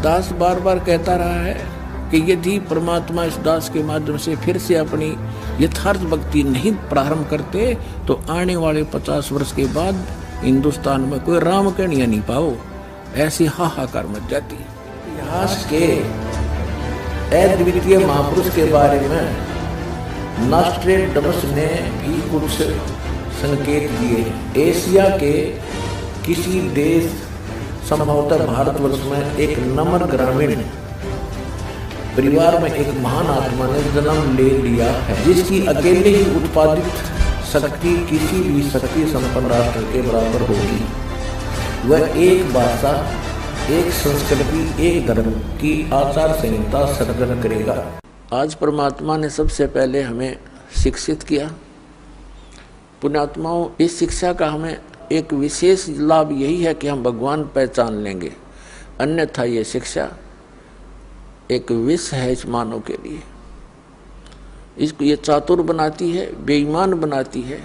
दास बार बार कहता रहा है कि यदि परमात्मा इस दास के माध्यम से फिर से अपनी यथार्थ भक्ति नहीं प्रारंभ करते तो आने वाले 50 वर्ष के बाद हिंदुस्तान में कोई राम कहानियां नहीं पाओ, ऐसी हाहाकार मच जाती। इतिहास के अद्वितीय महापुरुष के बारे में नॉस्ट्रेडमस ने भी कुछ संकेत दिए। एशिया के किसी देश, संभवतः भारतवर्ष में, एक नम्र ग्रामीण परिवार में एक महान आत्मा ने जन्म ले लिया है, जिसकी अकेले ही उत्पादित शक्ति किसी भी शक्ति संपन्न राष्ट्र के बराबर होगी। वह एक भाषा, एक संस्कृति, एक धर्म की आचार संहिता सर्जन करेगा। आज परमात्मा ने सबसे पहले हमें शिक्षित किया। पुण्यात्माओं, इस शिक्षा का हमें एक विशेष लाभ यही है कि हम भगवान पहचान लेंगे, अन्यथा ये शिक्षा एक विष है इस मानव के लिए। इसको ये चातुर बनाती है, बेईमान बनाती है,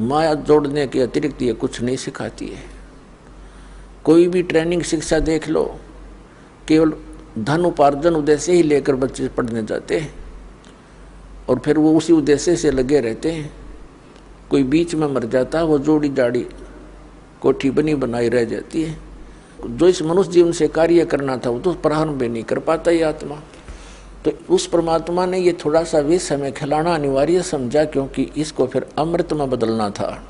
माया जोड़ने के अतिरिक्त ये कुछ नहीं सिखाती है। कोई भी ट्रेनिंग शिक्षा देख लो, केवल धन उपार्जन उद्देश्य ही लेकर बच्चे पढ़ने जाते हैं और फिर वो उसी उद्देश्य से लगे रहते हैं। कोई बीच में मर जाता है, वो जोड़ी जाड़ी कोठी बनी बनाई रह जाती है। जो इस मनुष्य जीवन से कार्य करना था वो तो प्रारंभ भी नहीं कर पाता ये आत्मा। तो उस परमात्मा ने ये थोड़ा सा विष हमें खिलाना अनिवार्य समझा, क्योंकि इसको फिर अमृत में बदलना था।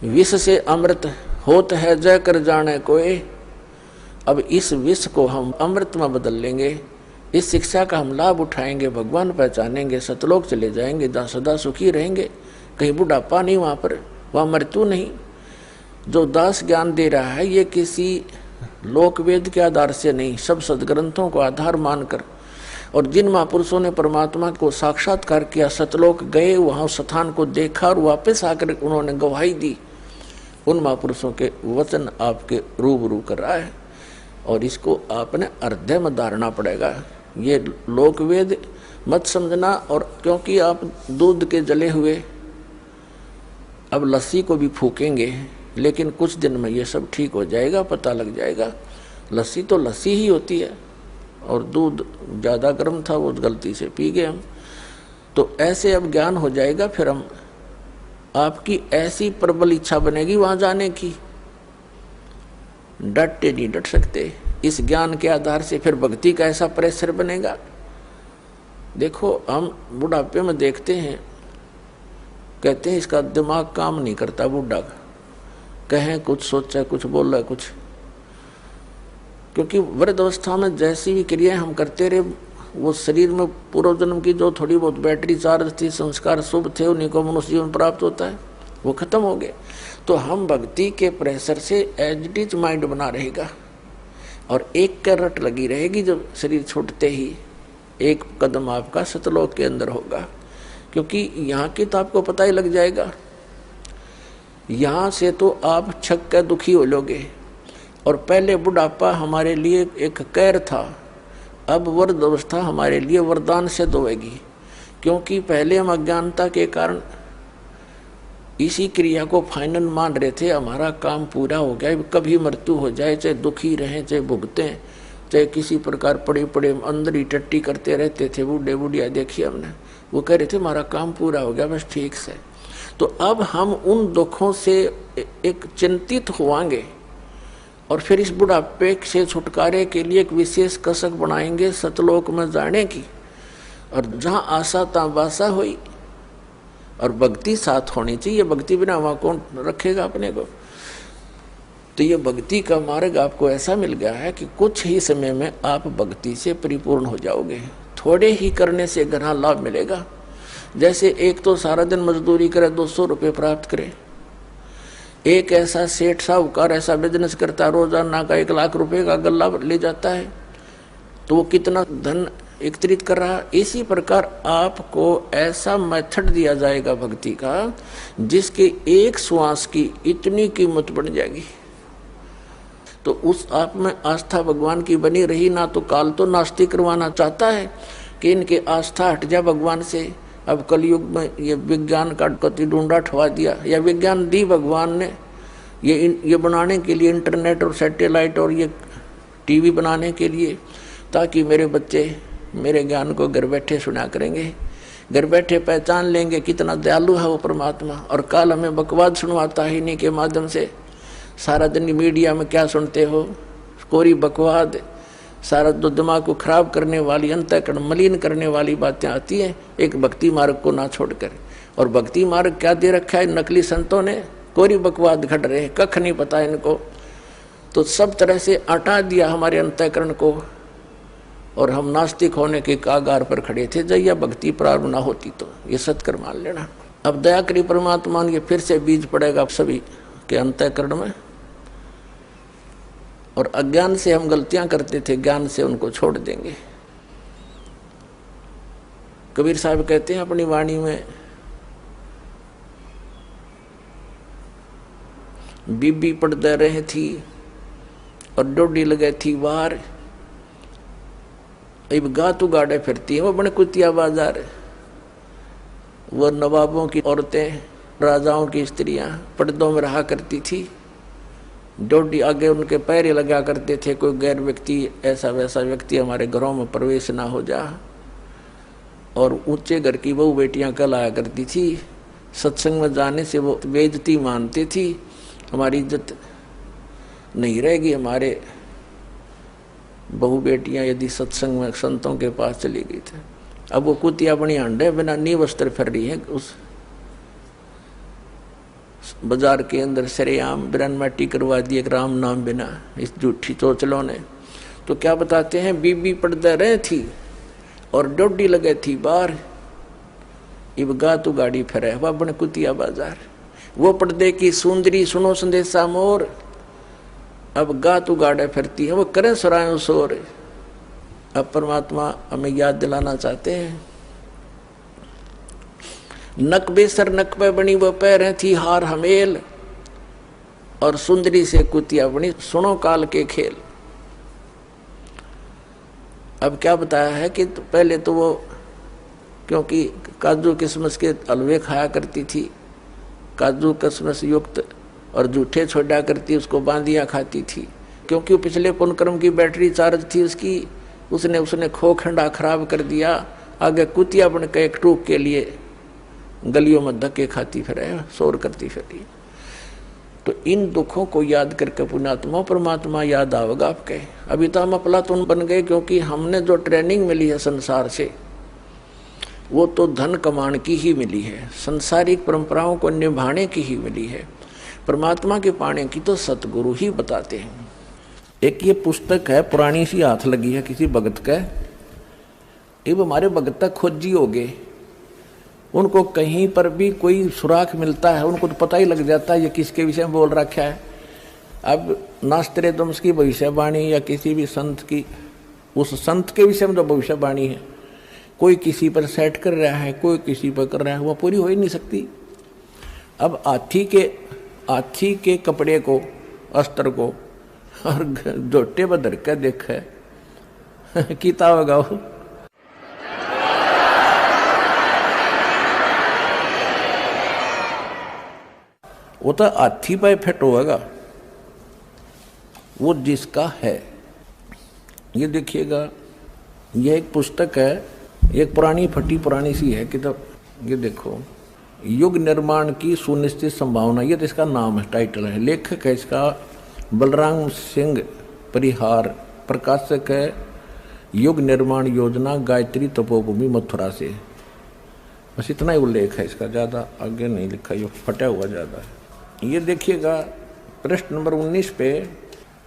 विष से अमृत होत है जय कर जाने कोई। अब इस विष को हम अमृत में बदल लेंगे, इस शिक्षा का हम लाभ उठाएंगे, भगवान पहचानेंगे, सतलोक चले जाएंगे, सदा सुखी रहेंगे। कहीं बुढ़ापा नहीं वहाँ पर, वहाँ मृत्यु नहीं। जो दास ज्ञान दे रहा है ये किसी लोकवेद के आधार से नहीं, सब सदग्रंथों को आधार मानकर, और जिन महापुरुषों ने परमात्मा को साक्षात्कार किया, सतलोक गए, वहाँ स्थान को देखा और वापस आकर उन्होंने गवाही दी, उन महापुरुषों के वचन आपके रूबरू कर रहा है। और इसको आपने हृदय में धारना पड़ेगा। ये लोकवेद मत समझना। और क्योंकि आप दूध के जले हुए अब लस्सी को भी फूकेंगे, लेकिन कुछ दिन में ये सब ठीक हो जाएगा, पता लग जाएगा। लस्सी तो लस्सी ही होती है और दूध ज़्यादा गर्म था, वो गलती से पी गए हम। तो ऐसे अब ज्ञान हो जाएगा, फिर हम आपकी ऐसी प्रबल इच्छा बनेगी वहाँ जाने की, डटते नहीं डट सकते। इस ज्ञान के आधार से फिर भक्ति का ऐसा प्रेशर बनेगा। देखो, हम बुढ़ापे में देखते हैं, कहते हैं इसका दिमाग काम नहीं करता, बुढ़ा कहें कुछ, सोचा कुछ, बोला कुछ। क्योंकि वृद्ध अवस्था में जैसी भी क्रियाएं हम करते रहे, वो शरीर में पूर्व जन्म की जो थोड़ी बहुत बैटरी चार्ज थी, संस्कार शुभ थे, उन्हीं को मनुष्य जीवन प्राप्त होता है, वो खत्म हो गए। तो हम भक्ति के प्रेशर से एज इट इज माइंड बना रहेगा और एक करट लगी रहेगी। जब शरीर छूटते ही एक कदम आपका सतलोक के अंदर होगा, क्योंकि यहाँ की तो आपको पता ही लग जाएगा। यहाँ से तो आप छक कर दुखी हो लोगे। और पहले बुढ़ापा हमारे लिए एक कैर था, अब वृद्ध अवस्था हमारे लिए वरदान सिद्ध होगी। क्योंकि पहले हम अज्ञानता के कारण इसी क्रिया को फाइनल मान रहे थे, हमारा काम पूरा हो गया, कभी मृत्यु हो जाए, चाहे दुखी रहें, चाहे भुगतें, चाहे किसी प्रकार पड़े पड़े अंदर ही टट्टी करते रहते थे। बूढ़े बुढ़िया देखिए हमने, वो कह रहे थे हमारा काम पूरा हो गया, बस ठीक से। तो अब हम उन दुखों से एक चिंतित होवांगे और फिर इस बुढ़ापे से छुटकारे के लिए एक विशेष कसक बनाएंगे सतलोक में जाने की। और जहाँ आशा तहाँ बासा हुई और भक्ति साथ होनी चाहिए। भक्ति बिना वहाँ कौन रखेगा अपने को। तो ये भक्ति का मार्ग आपको ऐसा मिल गया है कि कुछ ही समय में आप भक्ति से परिपूर्ण हो जाओगे। थोड़े ही करने से घना लाभ मिलेगा। जैसे एक तो सारा दिन मजदूरी करे, 200 रुपये प्राप्त करे। एक ऐसा सेठ साहूकार ऐसा बिजनेस करता है, रोजाना का 1 लाख रुपए का गल्ला ले जाता है, तो वो कितना धन एकत्रित कर रहा है। इसी प्रकार आपको ऐसा मेथड दिया जाएगा भक्ति का, जिसके एक श्वास की इतनी कीमत बढ़ जाएगी। तो उस आप में आस्था भगवान की बनी रही ना। तो काल तो नास्तिक करवाना चाहता है कि इनके आस्था हट जा भगवान से। अब कलयुग में ये विज्ञान का कति ढूंढा ठवा दिया, या विज्ञान दी भगवान ने ये बनाने के लिए इंटरनेट और सैटेलाइट और ये टीवी बनाने के लिए, ताकि मेरे बच्चे मेरे ज्ञान को घर बैठे सुना करेंगे, घर बैठे पहचान लेंगे कितना दयालु है वो परमात्मा। और काल हमें बकवाद सुनवाता है इन्हीं के माध्यम से। सारा दिन मीडिया में क्या सुनते हो, कोरी बकवाद, सारा जो दिमाग को खराब करने वाली, अंतःकरण मलिन करने वाली बातें आती हैं, एक भक्ति मार्ग को ना छोड़कर। और भक्ति मार्ग क्या दे रखा है नकली संतों ने, कोरी बकवाद घट रहे, कख नहीं पता इनको। तो सब तरह से हटा दिया हमारे अंतःकरण को, और हम नास्तिक होने के कागार पर खड़े थे। जब यह भक्ति प्रारंभ ना होती तो ये सत्कर मान लेना। अब दया करी परमात्मा ने, फिर से बीज पड़ेगा सभी के अंतःकरण में। और अज्ञान से हम गलतियां करते थे, ज्ञान से उनको छोड़ देंगे। कबीर साहब कहते हैं अपनी वाणी में, बीबी पड़दे रहे थी और डोडी लगे थी वार, अब गातू गाड़े फिरती है वो बड़े कुतिया बाजार। वो नवाबों की औरतें, राजाओं की स्त्रियां पर्दों में रहा करती थी, डोडी आगे उनके पैर लगा करते थे। कोई गैर व्यक्ति, ऐसा वैसा व्यक्ति हमारे घरों में प्रवेश ना हो जा। और ऊंचे घर की बहू बेटियां कहलाया करती थी। सत्संग में जाने से वो बेइज्जती मानती थी, हमारी इज्जत नहीं रहेगी। हमारे बहू बेटियां यदि सत्संग में संतों के पास चली गई थी, अब वो कुतिया बनी अंडे बिना नी वस्त्र फिर रही है उस बाजार के अंदर सरेआम। बिरन माटी करवा दी एक राम नाम बिना, इस झूठी चोचलों ने। तो क्या बताते हैं, बीबी पर्दे रहे थी और डोडी लगे थी बार, इब गा तू गाड़ी फिरे वह बन कुतिया बाजार। वो पर्दे की सुंदरी सुनो संदेशा मोर, अब गा तू गाड़े फिरती है वो करे सरायों शोर। अब परमात्मा हमें याद दिलाना चाहते हैं, नक बेसर नक पे बनी वो पैर थी हार हमेल, और सुंदरी से कुतिया बनी सुनो काल के खेल। अब क्या बताया है कि तो पहले तो वो क्योंकि काजू किशमिश के हलवे खाया करती थी, काजू किशमिश युक्त, और जूठे छोड़ा करती, उसको बांधिया खाती थी। क्योंकि वो पिछले पुण्यक्रम की बैटरी चार्ज थी उसकी, उसने खो खंडा खराब कर दिया। आगे कुतिया बन के एक टूक के लिए गलियों में धक्के खाती फिर, शोर करती फिर। तो इन दुखों को याद करके पुण्यात्मा परमात्मा याद आवेगा आपके। अभी तो हम अफलातून बन गए, क्योंकि हमने जो ट्रेनिंग मिली है संसार से, वो तो धन कमाने की ही मिली है, संसारिक परंपराओं को निभाने की ही मिली है। परमात्मा के पाने की तो सतगुरु ही बताते हैं। एक ये पुस्तक है पुरानी सी, हाथ लगी है किसी भगत का। ये हमारे भगत तक खोजी हो गए, उनको कहीं पर भी कोई सुराख मिलता है उनको तो पता ही लग जाता है ये किसके विषय में बोल रखा है। अब नास्त्रेदम्स की भविष्यवाणी या किसी भी संत की, उस संत के विषय में जो भविष्यवाणी है, कोई किसी पर सेट कर रहा है, कोई किसी पर कर रहा है, वो पूरी हो ही नहीं सकती। अब हाथी के कपड़े को, अस्त्र को और जोटे बदर के देखे कीता होगा वो तो हाथी पे फिट होगा, वो जिसका है। ये देखिएगा, ये एक पुस्तक है, एक पुरानी फटी पुरानी सी है किताब। ये देखो, युग निर्माण की सुनिश्चित संभावना, ये तो इसका नाम है, टाइटल है। लेखक है इसका बलराम सिंह परिहार, प्रकाशक है युग निर्माण योजना, गायत्री तपोभूमि मथुरा से। बस इतना ही उल्लेख है इसका, ज़्यादा आगे नहीं लिखा, ये फटा हुआ ज़्यादा है। ये देखिएगा पृष्ठ नंबर 19 पे,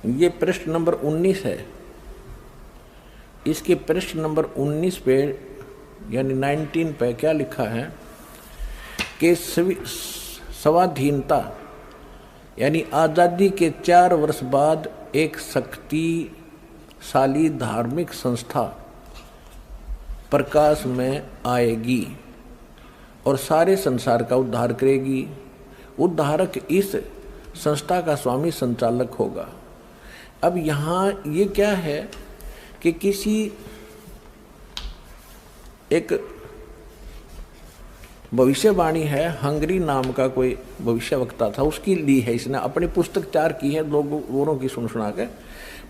ये पृष्ठ नंबर 19 है। इसके पृष्ठ नंबर 19 पे यानी 19 पे क्या लिखा है कि स्वाधीनता यानी आज़ादी के 4 वर्ष बाद एक शक्तिशाली धार्मिक संस्था प्रकाश में आएगी और सारे संसार का उद्धार करेगी। उद्धारक इस संस्था का स्वामी संचालक होगा। अब यहाँ ये क्या है कि किसी एक भविष्यवाणी है, हंगरी नाम का कोई भविष्यवक्ता था, उसकी ली है इसने, अपनी पुस्तक तैयार की है, लोगों की सुना के।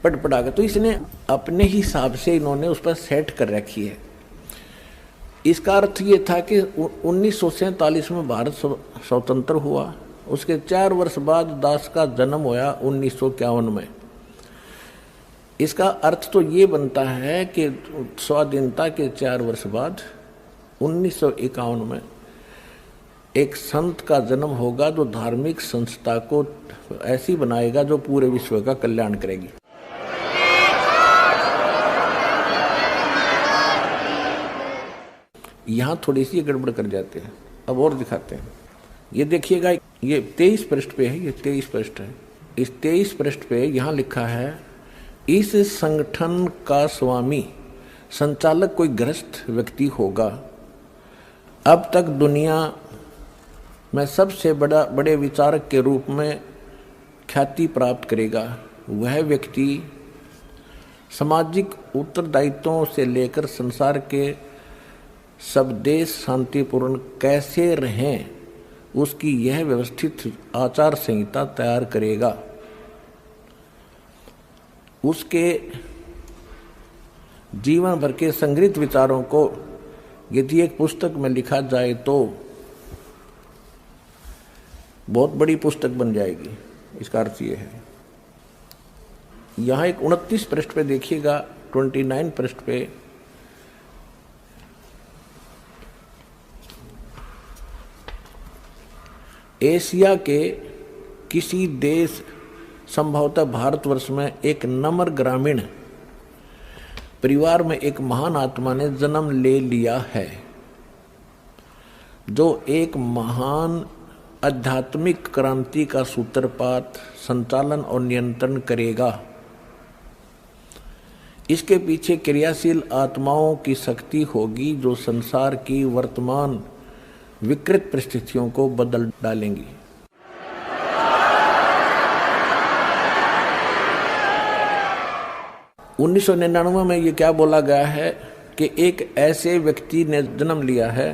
पड़ गया। तो इसने अपने हिसाब से इन्होंने उस पर सेट कर रखी है। इसका अर्थ ये था कि 1947 में भारत स्वतंत्र हुआ, उसके 4 वर्ष बाद दास का जन्म होया 1951 में। इसका अर्थ तो ये बनता है कि स्वाधीनता के 4 वर्ष बाद 1951 में एक संत का जन्म होगा जो धार्मिक संस्था को ऐसी बनाएगा जो पूरे विश्व का कल्याण करेगी। यहाँ थोड़ी सी गड़बड़ कर जाते हैं। अब और दिखाते हैं। ये देखिएगा, ये 23 पृष्ठ पे है, ये 23 पृष्ठ है। इस 23 पृष्ठ पे यहाँ लिखा है, इस संगठन का स्वामी संचालक कोई ग्रस्त व्यक्ति होगा। अब तक दुनिया में सबसे बड़े विचारक के रूप में ख्याति प्राप्त करेगा। वह व्यक्ति सामाजिक उत्तरदायित्वों से लेकर संसार के सब देश शांतिपूर्ण कैसे रहें उसकी यह व्यवस्थित आचार संहिता तैयार करेगा। उसके जीवन भर के संग्रहित विचारों को यदि एक पुस्तक में लिखा जाए तो बहुत बड़ी पुस्तक बन जाएगी। इसका अर्थ ये है। यहाँ एक 29 पृष्ठ पे देखिएगा, 29 पृष्ठ पे एशिया के किसी देश, संभवतः भारतवर्ष में, एक नम्र ग्रामीण परिवार में एक महान आत्मा ने जन्म ले लिया है जो एक महान आध्यात्मिक क्रांति का सूत्रपात, संचालन और नियंत्रण करेगा। इसके पीछे क्रियाशील आत्माओं की शक्ति होगी जो संसार की वर्तमान विकृत परिस्थितियों को बदल डालेंगी। उन्नीस 1999 में ये क्या बोला गया है कि एक ऐसे व्यक्ति ने जन्म लिया है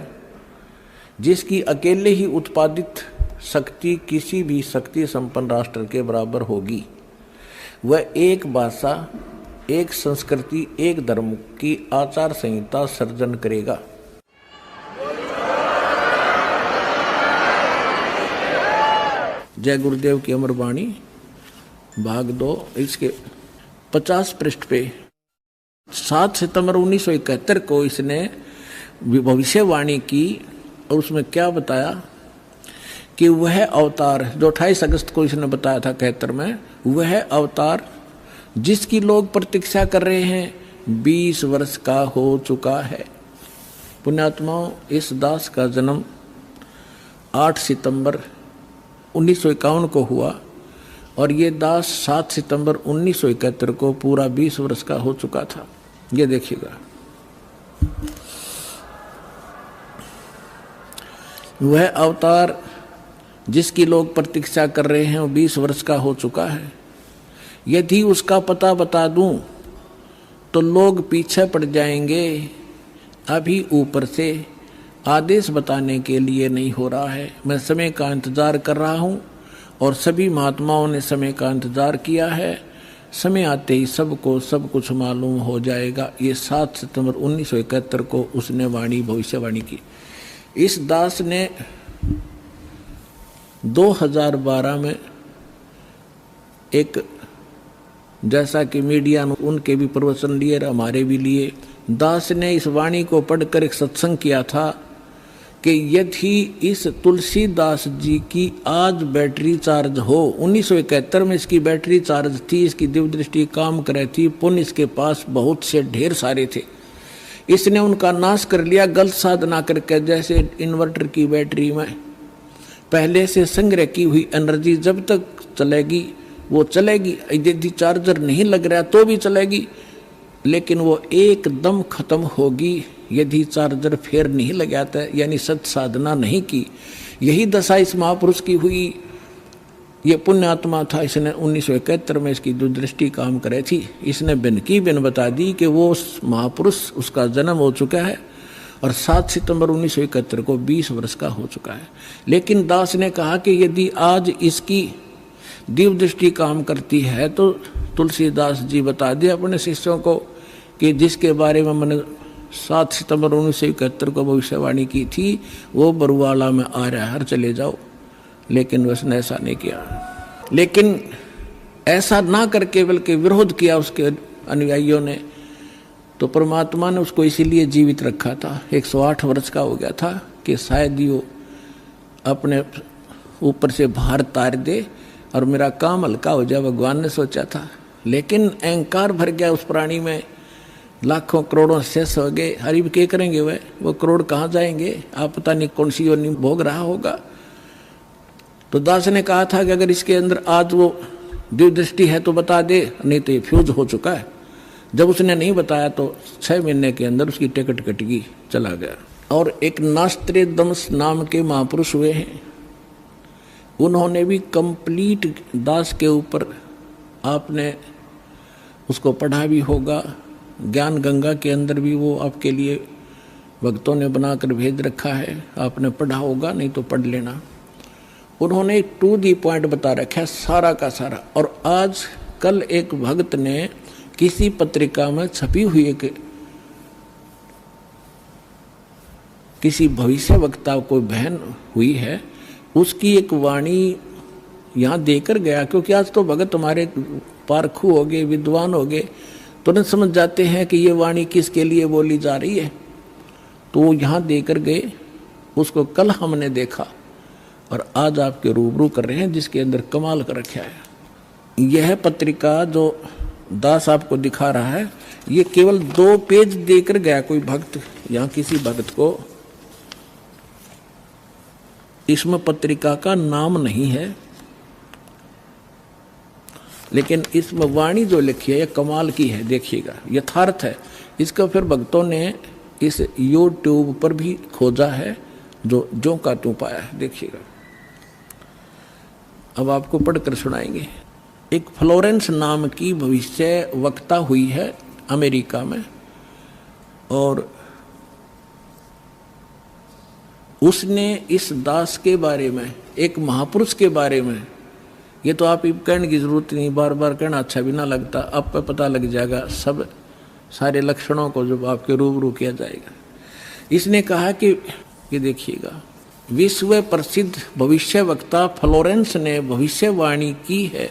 जिसकी अकेले ही उत्पादित शक्ति किसी भी शक्ति संपन्न राष्ट्र के बराबर होगी। वह एक भाषा, एक संस्कृति, एक धर्म की आचार संहिता सर्जन करेगा। जय गुरुदेव की अमर वाणी, भाग 2, इसके 50 पृष्ठ पे 7 सितंबर 1971 को इसने भविष्यवाणी की और उसमें क्या बताया कि वह अवतार जो 28 अगस्त को इसने बताया था 71 में, वह अवतार जिसकी लोग प्रतीक्षा कर रहे हैं 20 वर्ष का हो चुका है। पुण्यात्माओं, इस दास का जन्म 8 सितंबर 1951 को हुआ और ये दास 7 सितंबर 1971 को पूरा 20 वर्ष का हो चुका था। ये देखिएगा, वह अवतार जिसकी लोग प्रतीक्षा कर रहे हैं वो 20 वर्ष का हो चुका है। यदि उसका पता बता दूं तो लोग पीछे पड़ जाएंगे। अभी ऊपर से आदेश बताने के लिए नहीं हो रहा है। मैं समय का इंतजार कर रहा हूँ और सभी महात्माओं ने समय का इंतजार किया है। समय आते ही सबको सब कुछ मालूम हो जाएगा। ये 7 सितंबर 1971 को उसने भविष्यवाणी की। इस दास ने 2012 में एक, जैसा कि मीडिया ने उनके भी प्रवचन लिए, हमारे भी लिए, दास ने इस वाणी को पढ़कर एक सत्संग किया था कि यदि इस तुलसीदास जी की आज बैटरी चार्ज हो, 1971 में इसकी बैटरी चार्ज थी, इसकी दिव्य दृष्टि काम कर रही थी, पुण्य इसके पास बहुत से ढेर सारे थे, इसने उनका नाश कर लिया गलत साधना करके। जैसे इन्वर्टर की बैटरी में पहले से संग्रह की हुई एनर्जी जब तक चलेगी वो चलेगी, यदि चार्जर नहीं लग रहा तो भी चलेगी, लेकिन वो एकदम खत्म होगी यदि चार्जर फिर नहीं लगाता, यानी सत साधना नहीं की। यही दशा इस महापुरुष की हुई। ये पुण्य आत्मा था, इसने 1971 में इसकी दूरदृष्टि काम करे थी। इसने बिन की बिन बता दी कि वो महापुरुष, उसका जन्म हो चुका है और 7 सितंबर 1971 को 20 वर्ष का हो चुका है। लेकिन दास ने कहा कि यदि आज इसकी दिव्य दृष्टि काम करती है तो तुलसीदास जी बता दिया अपने शिष्यों को कि जिसके बारे में मैंने 7 सितंबर 1971 को भविष्यवाणी की थी वो बरुआला में आ रहा है, चले जाओ। लेकिन उसने ऐसा नहीं किया। लेकिन ऐसा ना करके बल्कि विरोध किया उसके अनुयायियों ने, तो परमात्मा ने उसको इसीलिए जीवित रखा था। 108 वर्ष का हो गया था कि शायद ये अपने ऊपर से भार तार दे और मेरा काम हल्का हो जाए, भगवान ने सोचा था। लेकिन अहंकार भर गया उस प्राणी में, लाखों करोड़ों शेष हो गए। हरिब क्या करेंगे वो करोड़ कहाँ जाएंगे, आप पता नहीं कौन सी योनि भोग रहा होगा। तो दास ने कहा था कि अगर इसके अंदर आज वो दिव्य दृष्टि है तो बता दे, नहीं तो ये फ्यूज हो चुका है। जब उसने नहीं बताया तो 6 महीने के अंदर उसकी टिकट कट गई, चला गया। और एक नास्त्रेदमस नाम के महापुरुष हुए हैं, उन्होंने भी कंप्लीट दास के ऊपर, आपने उसको पढ़ा भी होगा, ज्ञान गंगा के अंदर भी वो आपके लिए भक्तों ने बनाकर भेज रखा है, आपने पढ़ा होगा, नहीं तो पढ़ लेना। उन्होंने टू दी पॉइंट बता रखा है सारा का सारा। और आज कल एक भक्त ने किसी पत्रिका में छपी हुई एक किसी भविष्य वक्ता कोई बहन हुई है, उसकी एक वाणी यहाँ देकर गया, क्योंकि आज तो भगत हमारे पारखू हो गए, विद्वान हो गए, तुरंत समझ जाते हैं कि ये वाणी किसके लिए बोली जा रही है। तो यहाँ देकर गए, उसको कल हमने देखा और आज आपके रूबरू कर रहे हैं, जिसके अंदर कमाल कर रखा है। यह पत्रिका जो दास आपको दिखा रहा है, ये केवल 2 पेज देकर गया कोई भक्त यहाँ किसी भक्त को। इसमें पत्रिका का नाम नहीं है, लेकिन इसमें वाणी जो लिखी है ये कमाल की है, देखिएगा, यथार्थ है। इसको फिर भक्तों ने इस YouTube पर भी खोजा है, जो का त्यों पाया है, देखिएगा। अब आपको पढ़कर सुनाएंगे। एक फ्लोरेंस नाम की भविष्य वक्ता हुई है अमेरिका में, और उसने इस दास के बारे में, एक महापुरुष के बारे में, ये तो आप कहने की जरूरत नहीं, बार बार कहना अच्छा भी ना लगता, आप पे पता लग जाएगा सब सारे लक्षणों को जब आपके रूबरू किया जाएगा। इसने कहा कि ये देखिएगा, विश्व प्रसिद्ध भविष्य वक्ता फ्लोरेंस ने भविष्यवाणी की है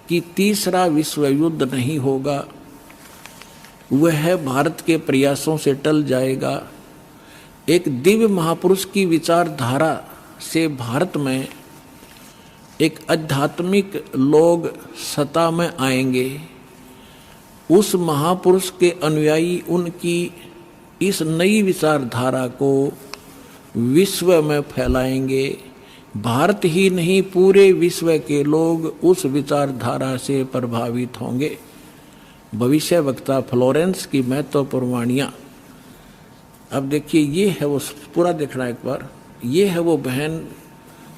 कि तीसरा विश्व युद्ध नहीं होगा, वह भारत के प्रयासों से टल जाएगा। एक दिव्य महापुरुष की विचारधारा से भारत में एक आध्यात्मिक लोग सत्ता में आएंगे। उस महापुरुष के अनुयायी उनकी इस नई विचारधारा को विश्व में फैलाएंगे। भारत ही नहीं, पूरे विश्व के लोग उस विचारधारा से प्रभावित होंगे। भविष्य वक्ता फ्लोरेंस की महत्वपूर्ण वाणियाँ। अब देखिए, ये है वो, पूरा देखना एक बार। ये है वो बहन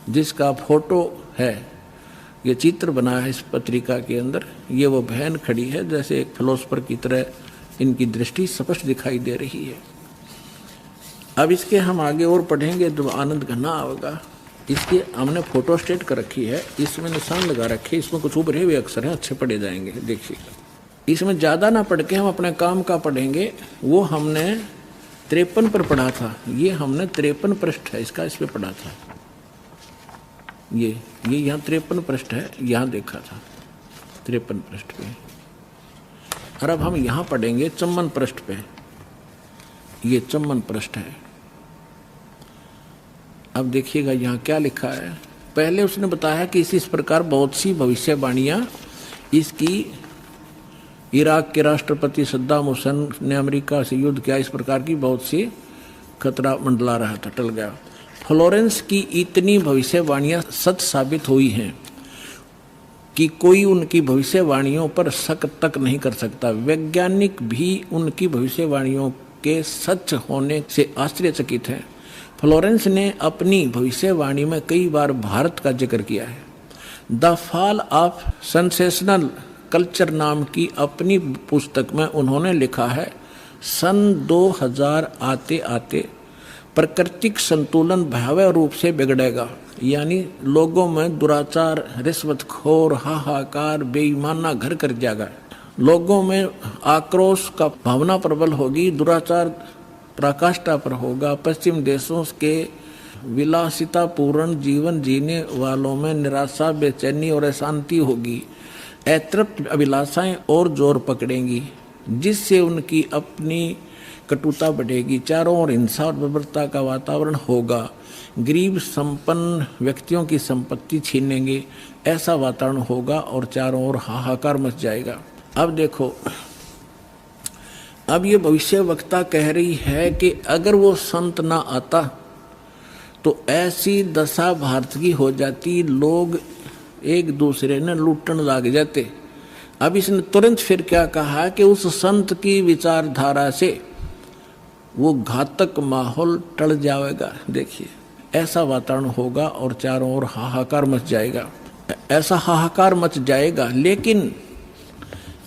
जिसका फोटो है, ये चित्र बना है इस पत्रिका के अंदर। ये वो बहन खड़ी है, जैसे एक फिलोसफर की तरह इनकी दृष्टि स्पष्ट दिखाई दे रही है। अब इसके हम आगे और पढ़ेंगे तो आनंद घना होगा। इसके हमने फोटो स्टेट कर रखी है, इसमें निशान लगा रखे, इसमें कुछ उभरे हुए अक्षर हैं, अच्छे पढ़े जाएंगे। देखिए, इसमें ज़्यादा ना पढ़ के हम अपने काम का पढ़ेंगे। वो हमने 53 पर पढ़ा था, ये हमने 53 पृष्ठ है इसका, इस पर पढ़ा था। ये यहाँ 53 पृष्ठ है, यहाँ देखा था 53 पृष्ठ पे। और अब हम यहाँ पढ़ेंगे 54 पृष्ठ पे। ये 54 पृष्ठ है। अब देखिएगा यहाँ क्या लिखा है। पहले उसने बताया कि इस प्रकार बहुत सी भविष्यवाणियाँ इसकी, इराक के राष्ट्रपति सद्दाम हुसैन ने अमेरिका से युद्ध किया, इस प्रकार की बहुत सी खतरा मंडला रहा था, टल गया। फ्लोरेंस की इतनी भविष्यवाणियाँ सच साबित हुई हैं कि कोई उनकी भविष्यवाणियों पर शक तक नहीं कर सकता। वैज्ञानिक भी उनकी भविष्यवाणियों के सच होने से आश्चर्यचकित हैं। फ्लोरेंस ने अपनी भविष्यवाणी में कई बार भारत का जिक्र किया है। The fall of sensational culture नाम की अपनी पुस्तक में उन्होंने लिखा है, सन 2000 आते आते प्राकृतिक संतुलन भयावह रूप से बिगड़ेगा। यानी लोगों में दुराचार, रिश्वतखोर, हाहाकार, बेईमाना घर कर जाएगा। लोगों में आक्रोश का भावना प्रबल होगी, दुराचार पराकाष्ठा पर होगा। पश्चिम देशों के विलासितापूर्ण जीवन जीने वालों में निराशा, बेचैनी और अशांति होगी। अतृप्त अभिलाषाएं और जोर पकड़ेंगी, जिससे उनकी अपनी कटुता बढ़ेगी। चारों ओर हिंसा और बर्बरता का वातावरण होगा। गरीब संपन्न व्यक्तियों की संपत्ति छीनेंगे, ऐसा वातावरण होगा और चारों ओर हाहाकार मच जाएगा। अब देखो, अब ये भविष्य वक्ता कह रही है कि अगर वो संत ना आता तो ऐसी दशा भारत की हो जाती, लोग एक दूसरे ने लूटने लग जाते। अब इसने तुरंत फिर क्या कहा कि उस संत की विचारधारा से वो घातक माहौल टल जाएगा। देखिए, ऐसा वातावरण होगा और चारों ओर हाहाकार मच जाएगा। ऐसा हाहाकार मच जाएगा, लेकिन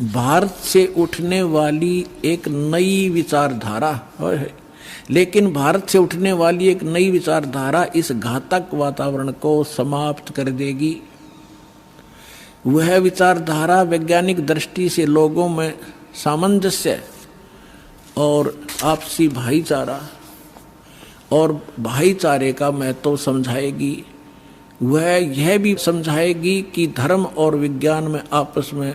भारत से उठने वाली एक नई विचारधारा लेकिन भारत से उठने वाली एक नई विचारधारा इस घातक वातावरण को समाप्त कर देगी। वह विचारधारा वैज्ञानिक दृष्टि से लोगों में सामंजस्य और आपसी भाईचारा और भाईचारे का महत्व समझाएगी। वह यह भी समझाएगी कि धर्म और विज्ञान में आपस में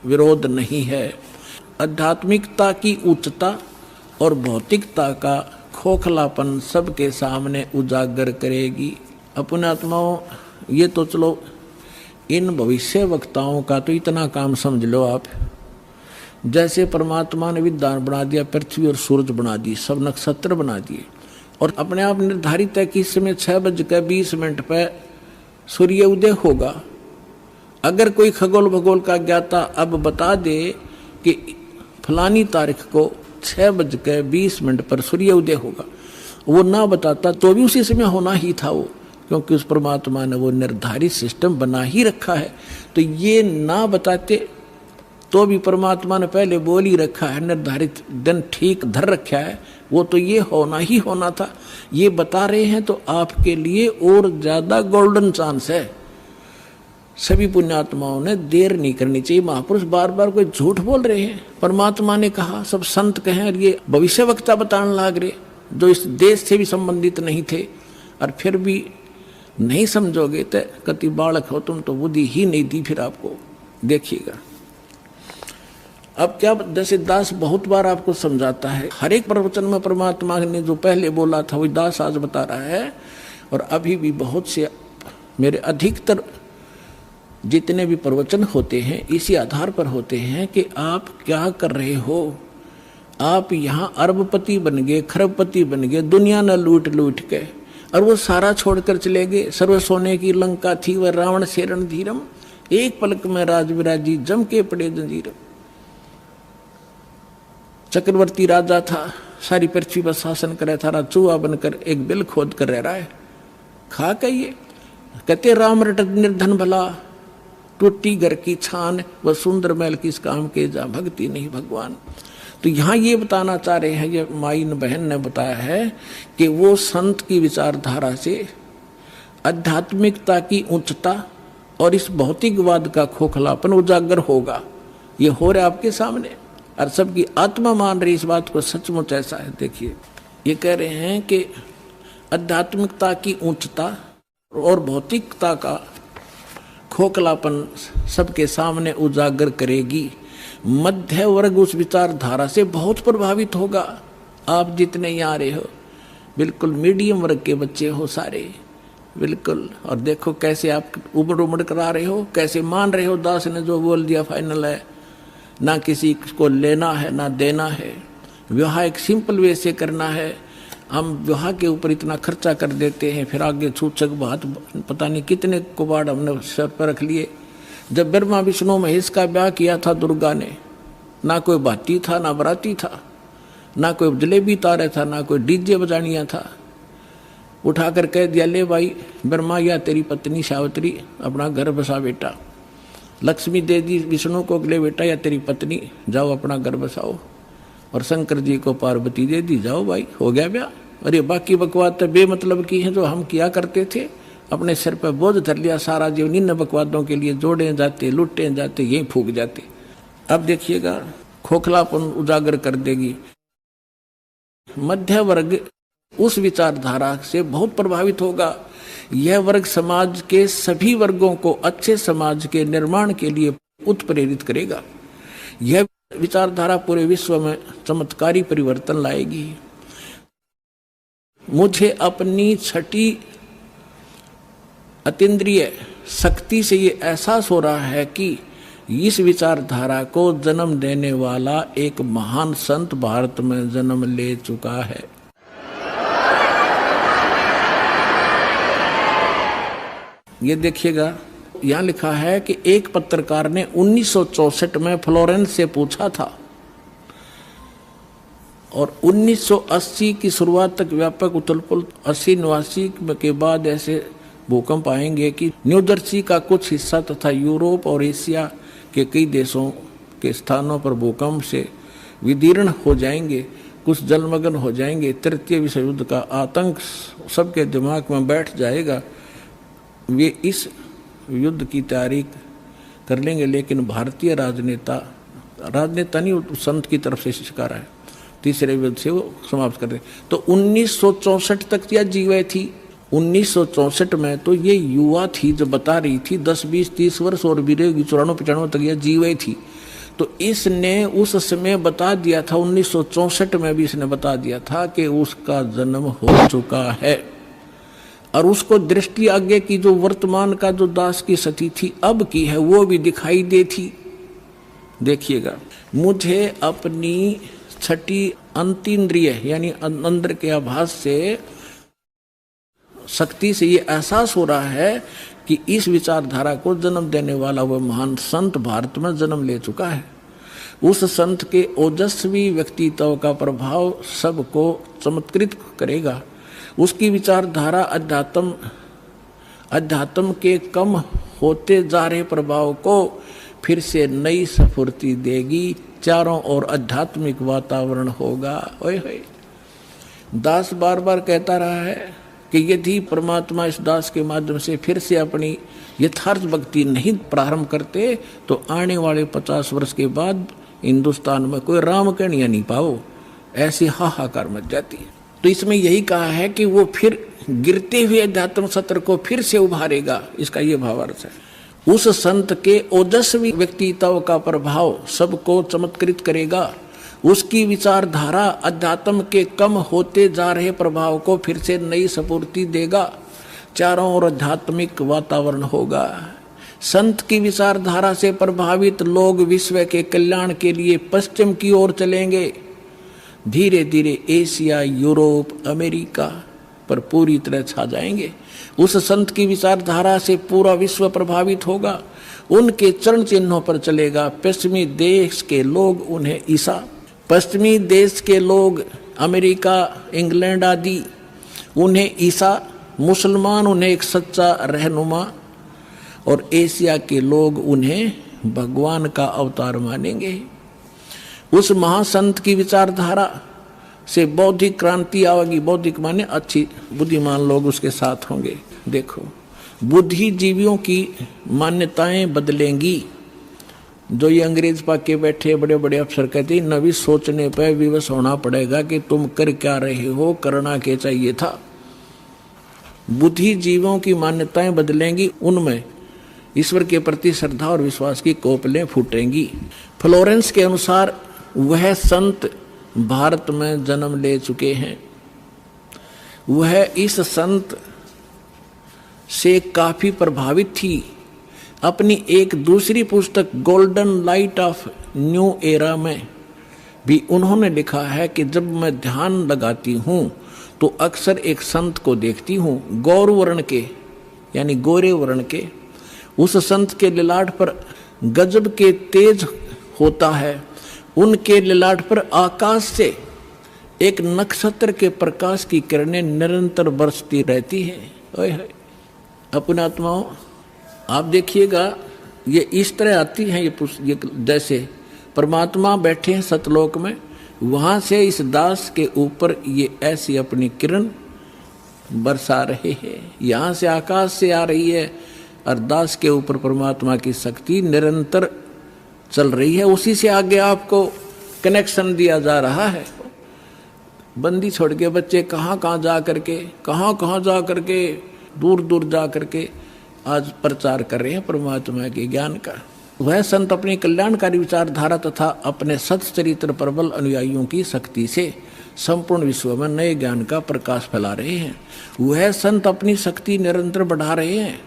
विरोध नहीं है। आध्यात्मिकता की उच्चता और भौतिकता का खोखलापन सबके सामने उजागर करेगी। अपने आत्माओं, ये तो चलो इन भविष्य वक्ताओं का तो इतना काम समझ लो आप। जैसे परमात्मा ने विद्वान बना दिया, पृथ्वी और सूरज बना दी, सब नक्षत्र बना दिए, और अपने आप निर्धारित है कि इस समय 6:20 पर सूर्य उदय होगा। अगर कोई खगोल भगोल का ज्ञाता अब बता दे कि फलानी तारीख को 6:20 पर सूर्य उदय होगा, वो ना बताता तो भी उसी समय होना ही था वो, क्योंकि उस परमात्मा ने वो निर्धारित सिस्टम बना ही रखा है। तो ये ना बताते तो भी परमात्मा ने पहले बोल ही रखा है, निर्धारित दिन ठीक धर रखा है, वो तो ये होना ही होना था। ये बता रहे हैं तो आपके लिए और ज्यादा गोल्डन चांस है। सभी पुण्यात्माओं ने देर नहीं करनी चाहिए। महापुरुष बार बार कोई झूठ बोल रहे हैं, परमात्मा ने कहा, सब संत कहें, और ये भविष्य वक्ता बताने लग रहे जो इस देश से भी संबंधित नहीं थे, और फिर भी नहीं समझोगे तो कति बालक हो तुम, तो बुद्धि ही नहीं दी फिर आपको। देखिएगा अब क्या, जैसे दास बहुत बार आपको समझाता है, हर एक प्रवचन में परमात्मा ने जो पहले बोला था वही दास आज बता रहा है। और अभी भी बहुत से मेरे अधिकतर जितने भी प्रवचन होते हैं इसी आधार पर होते हैं कि आप क्या कर रहे हो। आप यहाँ अरबपति बन गए, खरबपति बन गए, दुनिया न लूट लूट के, और वो सारा छोड़कर चले गए। सर्व सोने की लंका थी वह रावण से रणधीरम, एक पलक में राज विराजी जम के पड़े जंजीरम। चक्रवर्ती राजा था, सारी पृथ्वी पर शासन करे था, चूहा बनकर एक बिल खोद कर रह रहा है। खा कहिए, कहते राम रट निर्धन भला, टूटी घर की छान, वह सुंदर महल किस काम के, जा भक्ति नहीं भगवान। तो यहाँ ये बताना चाह रहे हैं, ये माइन बहन ने बताया है कि वो संत की विचारधारा से आध्यात्मिकता की उच्चता और इस भौतिकवाद का खोखलापन उजागर होगा। ये हो रहा है आपके सामने, और सबकी आत्मा मान रही इस बात को, सचमुच ऐसा है। देखिए, ये कह रहे हैं कि आध्यात्मिकता की उच्चता और भौतिकता का खोखलापन सबके सामने उजागर करेगी। मध्य वर्ग उस विचारधारा से बहुत प्रभावित होगा। आप जितने यहाँ रहे हो बिल्कुल मीडियम वर्ग के बच्चे हो सारे, बिल्कुल। और देखो कैसे आप उमड़ उमड़ कर आ रहे हो, कैसे मान रहे हो दास ने जो बोल दिया फाइनल है, ना किसी को लेना है ना देना है। विवाह एक सिंपल वे से करना है। हम विवाह के ऊपर इतना खर्चा कर देते हैं, फिर आगे छूचक बात, पता नहीं कितने कुबाड़ हमने सर पर रख लिए। जब ब्रह्मा विष्णु महेश का ब्याह किया था दुर्गा ने, ना कोई भाती था ना बराती था, ना कोई जलेबी तारे था, ना कोई डीजे बजानिया था। उठाकर कह दिया, ले भाई ब्रह्मा या तेरी पत्नी सावित्री अपना घर बसा बेटा। लक्ष्मी दे दी विष्णु को, ले बेटा या तेरी पत्नी जाओ अपना घर बसाओ। और शंकर जी को पार्वती दे दी, जाओ भाई हो गया ब्याह। अरे बाकी बकवाद तो बेमतलब की है जो हम किया करते थे, अपने सिर पर बोझ धर लिया सारा जीवन इन बकवादों के लिए, जोड़े जाते, लुटे जाते, यही फूक जाते। अब देखिएगा खोखलापन उजागर कर देगी। मध्य वर्ग उस विचारधारा से बहुत प्रभावित होगा। यह वर्ग समाज के सभी वर्गों को अच्छे समाज के निर्माण के लिए उत्प्रेरित करेगा। यह विचारधारा पूरे विश्व में चमत्कारी परिवर्तन लाएगी। मुझे अपनी छठी अतीन्द्रिय शक्ति से ये एहसास हो रहा है कि इस विचारधारा को जन्म देने वाला एक महान संत भारत में जन्म ले चुका है। ये देखिएगा, यहाँ लिखा है कि एक पत्रकार ने 1964 में फ्लोरेंस से पूछा था और 1980 की शुरुआत तक व्यापक उथल-पुथल 80-89 के बाद ऐसे भूकंप आएंगे कि न्यू जर्सी का कुछ हिस्सा तथा यूरोप और एशिया के कई देशों के स्थानों पर भूकंप से विदीर्ण हो जाएंगे, कुछ जलमग्न हो जाएंगे। तृतीय विश्व युद्ध का आतंक सबके दिमाग में बैठ जाएगा। वे इस युद्ध की तैयारी कर लेंगे, लेकिन भारतीय राजनेता नहीं, संत की तरफ से शिकार है, तीसरे युद्ध से वो समाप्त कर दे। तो 1964 तक यह जीवे थी। 1964 में तो ये युवा थी जो बता रही थी, 10, 20, 30 वर्ष और भी रहेगी, 94-95 तक यह जीवे थी। तो इसने उस समय बता दिया था, 1964 में भी इसने बता दिया था कि उसका जन्म हो चुका है। और उसको दृष्टि आगे की जो वर्तमान का जो दास की सती थी अब की है वो भी दिखाई देती। देखिएगा, मुझे अपनी छठी अंतीन्द्रिय यानी अंदर के आभास से शक्ति से ये एहसास हो रहा है कि इस विचारधारा को जन्म देने वाला वह महान संत भारत में जन्म ले चुका है। उस संत के ओजस्वी व्यक्तित्व का प्रभाव सबको चमत्कृत करेगा। उसकी विचारधारा अध्यात्म के कम होते जा रहे प्रभाव को फिर से नई स्फूर्ति देगी। चारों ओर आध्यात्मिक वातावरण होगा। ओए होए, दास बार बार कहता रहा है कि यदि परमात्मा इस दास के माध्यम से फिर से अपनी यथार्थ भक्ति नहीं प्रारंभ करते तो आने वाले 50 वर्ष के बाद हिंदुस्तान में कोई राम कहानियां नहीं पाओ, ऐसी हाहाकार मच जाती है। तो इसमें यही कहा है कि वो फिर गिरते हुए अध्यात्म सत्र को फिर से उभारेगा, इसका ये भावार्थ है। उस संत के ओजस्वी व्यक्तित्व का प्रभाव सबको चमत्कृत करेगा। उसकी विचारधारा अध्यात्म के कम होते जा रहे प्रभाव को फिर से नई स्फूर्ति देगा। चारों ओर आध्यात्मिक वातावरण होगा। संत की विचारधारा से प्रभावित लोग विश्व के कल्याण के लिए पश्चिम की ओर चलेंगे। धीरे धीरे एशिया, यूरोप, अमेरिका पर पूरी तरह छा जाएंगे। उस संत की विचारधारा से पूरा विश्व प्रभावित होगा। उनके चरण चिन्हों पर चलेगा। पश्चिमी देश के लोग उन्हें ईसा, पश्चिमी देश के लोग अमेरिका, इंग्लैंड आदि उन्हें ईसा, मुसलमान उन्हें एक सच्चा रहनुमा और एशिया के लोग उन्हें भगवान का अवतार मानेंगे। उस महासंत की विचारधारा से बौद्धिक क्रांति आएगी। बौद्धिक माने अच्छी बुद्धिमान लोग उसके साथ होंगे। देखो, बुद्धिजीवियों की मान्यताएं बदलेंगी। जो ये अंग्रेज पाके बैठे बड़े बड़े अफसर कहते हैं नवी सोचने पर विवश होना पड़ेगा कि तुम कर क्या रहे हो, करना क्या चाहिए था। बुद्धिजीवियों की मान्यताएं बदलेंगी, उनमें ईश्वर के प्रति श्रद्धा और विश्वास की कोपलें फूटेंगी। फ्लोरेंस के अनुसार वह संत भारत में जन्म ले चुके हैं। वह इस संत से काफी प्रभावित थी। अपनी एक दूसरी पुस्तक golden light of new era में भी उन्होंने लिखा है कि जब मैं ध्यान लगाती हूँ तो अक्सर एक संत को देखती हूँ, गौर वर्ण के यानी गोरे वर्ण के। उस संत के ललाट पर गजब के तेज होता है। उनके ललाट पर आकाश से एक नक्षत्र के प्रकाश की किरणें निरंतर बरसती रहती हैं। ओए होए, अपने आत्माओं, आप देखिएगा ये इस तरह आती हैं। ये जैसे परमात्मा बैठे हैं सतलोक में, वहां से इस दास के ऊपर ये ऐसी अपनी किरण बरसा रहे हैं। यहाँ से आकाश से आ रही है और दास के ऊपर परमात्मा की शक्ति निरंतर चल रही है। उसी से आगे आपको कनेक्शन दिया जा रहा है। बंदी छोड़ के बच्चे कहाँ जा करके दूर दूर जा करके आज प्रचार कर रहे हैं परमात्मा के ज्ञान का। वह संत अपनी कल्याणकारी विचारधारा तथा अपने सच्चरित्र प्रबल अनुयायियों की शक्ति से संपूर्ण विश्व में नए ज्ञान का प्रकाश फैला रहे हैं। वह संत अपनी शक्ति निरंतर बढ़ा रहे हैं।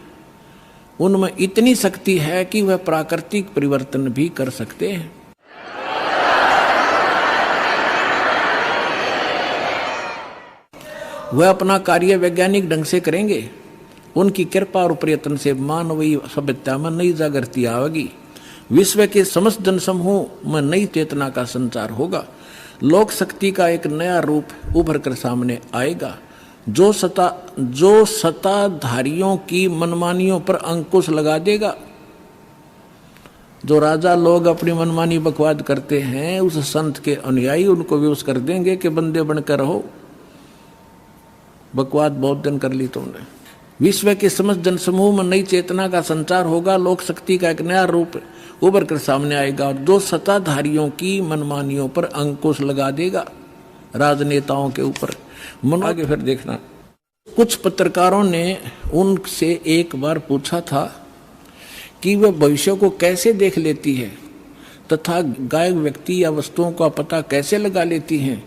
उनमें इतनी शक्ति है कि वह प्राकृतिक परिवर्तन भी कर सकते हैं। वह अपना कार्य वैज्ञानिक ढंग से करेंगे। उनकी कृपा और प्रयत्न से मानवीय सभ्यता में नई जागृति आएगी। विश्व के समस्त जनसमूह में नई चेतना का संचार होगा। लोक शक्ति का एक नया रूप उभर कर सामने आएगा, जो सत्ताधारियों की मनमानियों पर अंकुश लगा देगा। जो राजा लोग अपनी मनमानी बकवाद करते हैं, उस संत के अनुयायी उनको विवश कर देंगे कि बंदे बनकर रहो, बकवाद बहुत दिन कर ली तुमने। विश्व के समस्त जनसमूह में नई चेतना का संचार होगा। लोक शक्ति का एक नया रूप उभर कर सामने आएगा और जो सत्ताधारियों की मनमानियों पर अंकुश लगा देगा, राजनेताओं के ऊपर। आगे फिर देखना, कुछ पत्रकारों ने उनसे एक बार पूछा था कि वह भविष्य को कैसे देख लेती है तथा गायब व्यक्ति या वस्तुओं का पता कैसे लगा लेती हैं।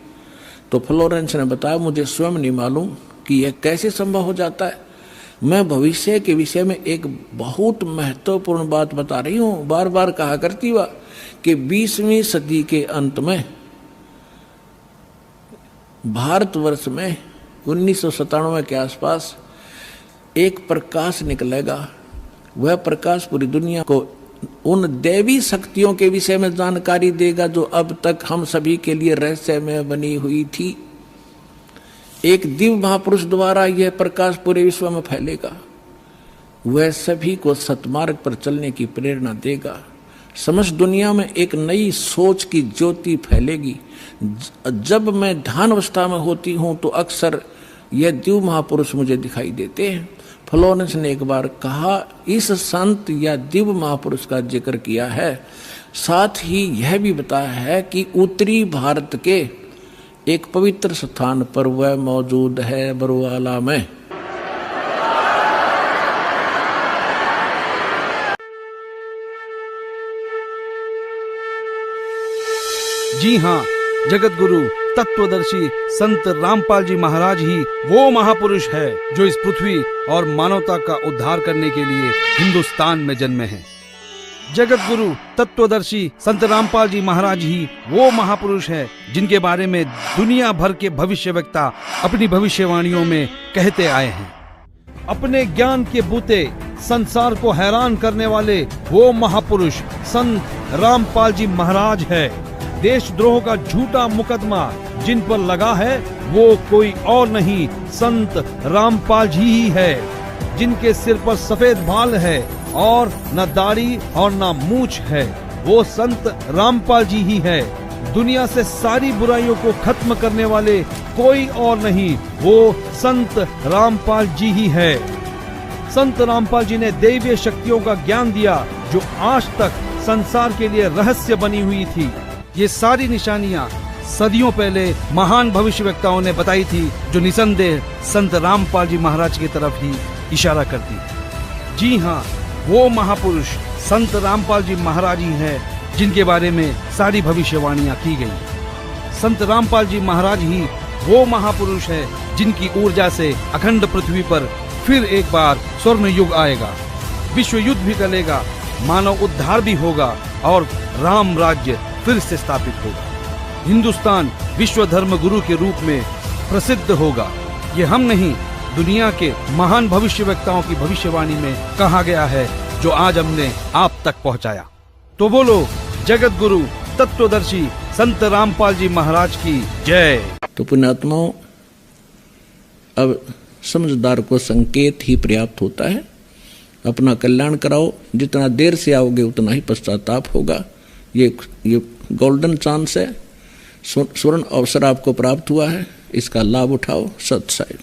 तो फ्लोरेंस ने बताया, मुझे स्वयं नहीं मालूम कि यह कैसे संभव हो जाता है। मैं भविष्य के विषय में एक बहुत महत्वपूर्ण बात बता रही हूँ। बार बार कहा करती वह कि 20वीं सदी के अंत में भारतवर्ष में 1997 के आसपास एक प्रकाश निकलेगा। वह प्रकाश पूरी दुनिया को उन दैवी शक्तियों के विषय में जानकारी देगा जो अब तक हम सभी के लिए रहस्यमय बनी हुई थी। एक दिव्य महापुरुष द्वारा यह प्रकाश पूरे विश्व में फैलेगा। वह सभी को सत्मार्ग पर चलने की प्रेरणा देगा। समस्त दुनिया में एक नई सोच की ज्योति फैलेगी। जब मैं ध्यान अवस्था में होती हूँ तो अक्सर यह दिव्य महापुरुष मुझे दिखाई देते हैं। फ्लोरेंस ने एक बार कहा, इस संत या दिव्य महापुरुष का जिक्र किया है, साथ ही यह भी बताया है कि उत्तरी भारत के एक पवित्र स्थान पर वह मौजूद है, बरवाला में। जी हाँ, जगत गुरु तत्वदर्शी संत रामपाल जी महाराज ही वो महापुरुष है जो इस पृथ्वी और मानवता का उद्धार करने के लिए हिंदुस्तान में जन्मे हैं। जगत गुरु तत्वदर्शी संत रामपाल जी महाराज ही वो महापुरुष है जिनके बारे में दुनिया भर के भविष्यवक्ता अपनी भविष्यवाणियों में कहते आए हैं। अपने ज्ञान के बूते संसार को हैरान करने वाले वो महापुरुष संत रामपाल जी महाराज है। देशद्रोह का झूठा मुकदमा जिन पर लगा है वो कोई और नहीं, संत रामपाल जी ही है, जिनके सिर पर सफेद बाल है और न दाढ़ी और न मूछ है। वो संत रामपाल जी ही है। दुनिया से सारी बुराइयों को खत्म करने वाले कोई और नहीं, वो संत रामपाल जी ही है। संत रामपाल जी ने दैवीय शक्तियों का ज्ञान दिया जो आज तक संसार के लिए रहस्य बनी हुई थी। ये सारी निशानियां सदियों पहले महान भविष्यवक्ताओं ने बताई थी, जो निसंदेह संत रामपाल जी महाराज की तरफ ही इशारा करती है। जी हाँ, वो महापुरुष संत रामपाल जी महाराज ही है जिनके बारे में सारी भविष्यवाणियां की गई। संत रामपाल जी महाराज ही वो महापुरुष है जिनकी ऊर्जा से अखंड पृथ्वी पर फिर एक बार स्वर्ण युग आएगा, विश्व युद्ध भी टलेगा, मानव उद्धार भी होगा और राम राज्य फिर से स्थापित होगा। हिंदुस्तान विश्व धर्म गुरु के रूप में प्रसिद्ध होगा। ये हम नहीं, दुनिया के महान भविष्यवक्ताओं की भविष्यवाणी में कहा गया है, जो आज हमने आप तक पहुंचाया। तो बोलो जगत गुरु तत्वदर्शी संत रामपाल जी महाराज की जय। तो पुण्यात्माओं, अब समझदार को संकेत ही पर्याप्त होता है। अपना कल्याण कराओ, जितना देर से आओगे उतना ही पश्चाताप होगा। ये गोल्डन चांस है। स्वर्ण अवसर आपको प्राप्त हुआ है, इसका लाभ उठाओ। सत साहिब।